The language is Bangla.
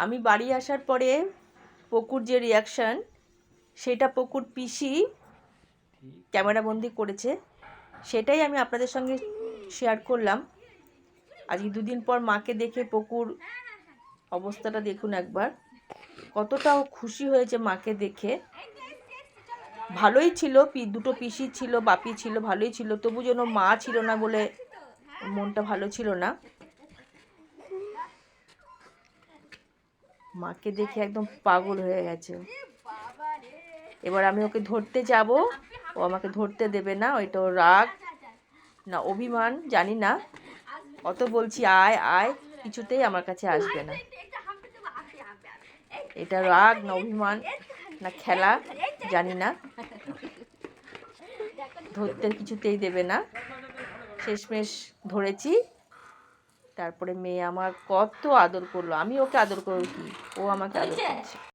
আমি বাড়ি আসার পরে পকুর যে রিয়াকশান সেটা পকুর পিসি ক্যামেরাবন্দি করেছে, সেটাই আমি আপনাদের সঙ্গে শেয়ার করলাম। আজকে দুদিন পর মাকে দেখে পকুর অবস্থাটা দেখুন একবার, কতটা খুশি হয়েছে মাকে দেখে। ভালোই ছিল, দুটো পিসি ছিল, বাপি ছিল, ভালোই ছিল, তবু যেন মা ছিল না বলে মনটা ভালো ছিল না। মাকে দেখে একদম পাগল হয়ে গেছে। এবার আমি ওকে ধরতে যাব, ও আমাকে ধরতে দেবে না। ওইটা ওর রাগ না অভিমান জানি না, অত বলছি আয় আয়, কিছুতেই আমার কাছে আসবে না। এটা রাগ না অভিমান না খেলা জানি না, ধরতে কিছুতেই দেবে না। শেষমেশ ধরেছি, তারপরে মেয়ে আমার কত আদর করলো। আমি ওকে আদর করবো কি, ও আমাকে আদর করছে।